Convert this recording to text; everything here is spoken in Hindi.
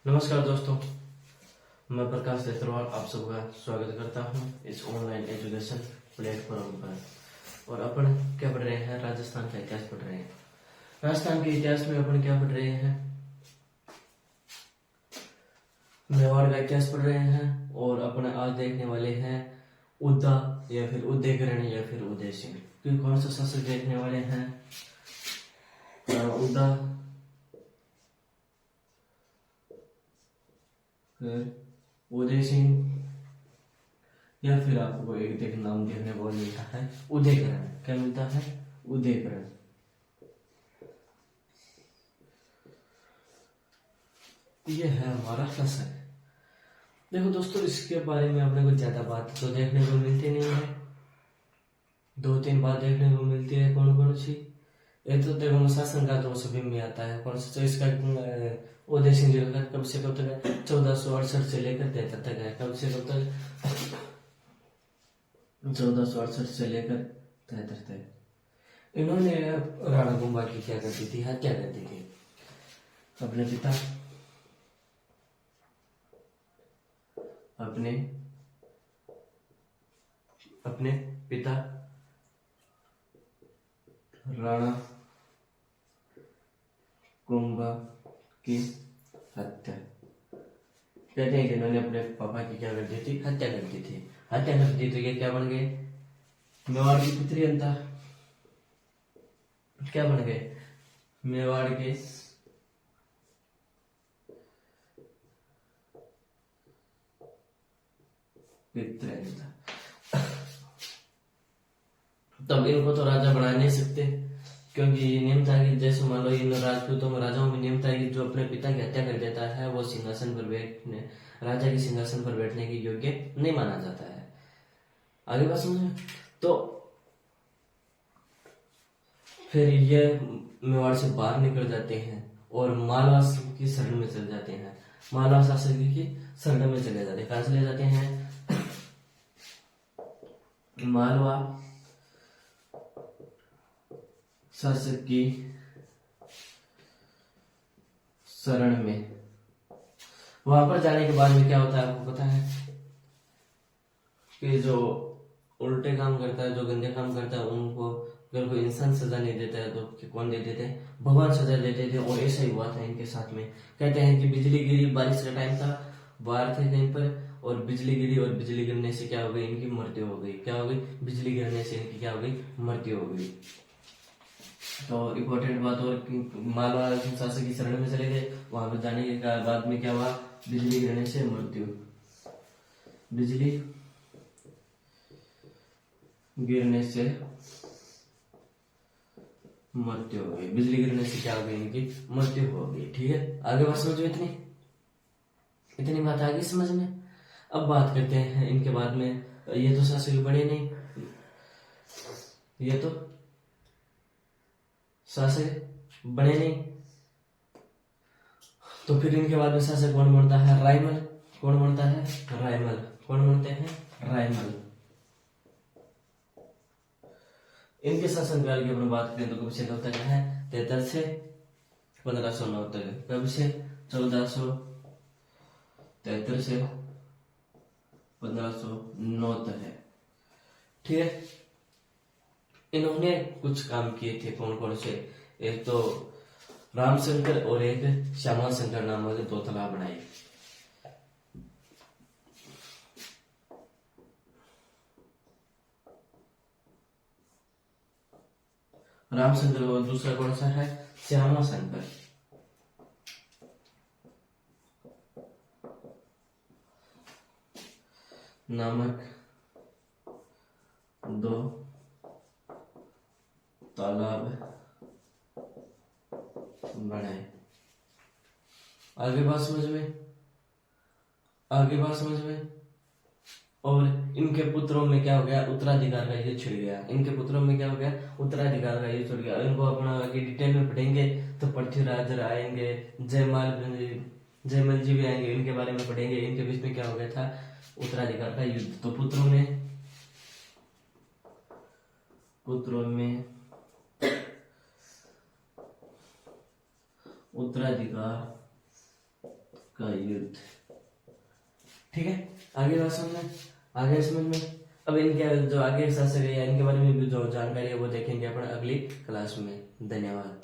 नमस्कार दोस्तों, मैं प्रकाश देतरवाल आप सबका स्वागत करता हूं इस ऑनलाइन एजुकेशन प्लेटफॉर्म पर। और अपन क्या पढ़ रहे हैं? राजस्थान का इतिहास पढ़ रहे हैं। राजस्थान के इतिहास में अपन क्या पढ़ रहे हैं? मेवाड़ का इतिहास पढ़ रहे हैं। और अपन आज देखने वाले हैं उद्दा या फिर उदयकरण या फिर उदय सिंह। कि कौन सा शासक देखने वाले हैं? उद्दा, फिर उदय सिंह, या फिर आपको एक देख नाम देखने को मिलता है उदयकरण। क्या मिलता है? उदयकरण। ये है हमारा शासक। देखो दोस्तों, इसके बारे में अपने को ज्यादा बात तो देखने को मिलती नहीं है। दो तीन बात देखने को मिलती है। कौन कौन सी? एक तो देखो शासन का तो सभी में आता है। कौन सा? तो इसका उदय सिंह जी का कब से कब तक है? 1468 से लेकर 73 तक है। कब से कब तक? 1468 से लेकर 73 तक। इन्होंने राणा कुंभा की क्या करती थी? हत्या करती थी। अपने पिता अपने अपने पिता राणा कुंभा की हत्या। कहते हैं कि इन्होंने अपने पापा की क्या कर दी थी? हत्या कर दी थी। हत्या कर दी तो ये क्या बन गए? मेवाड़ की पुत्री अंता। क्या बन गए? मेवाड़ के पितृअंता। तब इनको तो राजा बना नहीं सकते, क्योंकि नियम था कि जैसे मान लो इन राजपूतों में राजाओं में नियम था कि जो अपने पिता की हत्या कर देता है वो सिंहासन पर बैठने, राजा के सिंहासन पर बैठने के योग्य नहीं माना जाता है। आगे बात समझे? तो फिर ये मेवाड़ से बाहर निकल जाते हैं और मालवा की शरण में चले जाते हैं। मालवा शासक की शरण में चले जाते हैं। कहां चले जाते हैं? मालवा शासक की शरण में। वहां पर जाने के बाद में क्या होता है आपको पता है? कि जो उल्टे काम करता है, जो गंदे काम करता है, उनको अगर कोई इंसान सजा नहीं देता है तो कौन दे देते हैं? भगवान सजा देते थे। और ऐसा ही हुआ था इनके साथ में। कहते हैं कि बिजली गिरी, बारिश का टाइम था, बाहर थे कहीं पर, और बिजली गिरी और बिजली गिरने से क्या हो गई? इनकी मृत्यु हो गई। क्या हो गई? बिजली गिरने से इनकी क्या हो गई? मृत्यु हो गई। तो इम्पोर्टेंट बात और मालवा शासक की शरण में चले गए। वहां पर जाने के बाद में क्या हुआ? बिजली गिरने से मृत्यु। बिजली गिरने से मृत्यु हो गई। बिजली गिरने से क्या हो गई? इनकी मृत्यु हो गई। ठीक है, आगे बात समझो। इतनी इतनी बात आ गई समझ में? अब बात करते हैं इनके बाद में। ये तो शासक बने नहीं, ये तो शासक बने नहीं, तो फिर इनके बाद में शासक कौन बनता है? रायमल। कौन बनता है? रायमल। कौन बनते हैं? रायमल। इनके शासनकाल की अपन बात करें तो कब से कब तक है? 73 से 1509 तक। कब से? 1473 से 1509 तक है। ठीक है, इन्होंने कुछ काम किए थे। कौन कौन से? एक तो रामशंकर और एक श्यामा शंकर नामक दो तालाब बनाए। रामशंकर और दूसरा कौन सा है? श्यामा शंकर। नामक दो तालाब बनाए। आगे बात समझ में? आगे बात समझ में? और इनके पुत्रों में क्या हो गया? उत्तराधिकार का युद्ध छिड़ गया। इनके पुत्रों में क्या हो गया? उत्तराधिकार का युद्ध छिड़ गया। इनको अपना आगे डिटेल में पढ़ेंगे तो पृथ्वीराज आएंगे, जयमल जी भी आएंगे, इनके बारे में पढ़ेंगे। इनके बीच में क्या हो गया था? उत्तराधिकार का युद्ध। तो पुत्रों में उत्तराधिकार का युद्ध। ठीक है, आगे बात समझ में, आगे समझ में। अब इनके जो आगे शासक है या इनके बारे में भी जो जानकारी है वो देखेंगे अपन अगली क्लास में। धन्यवाद।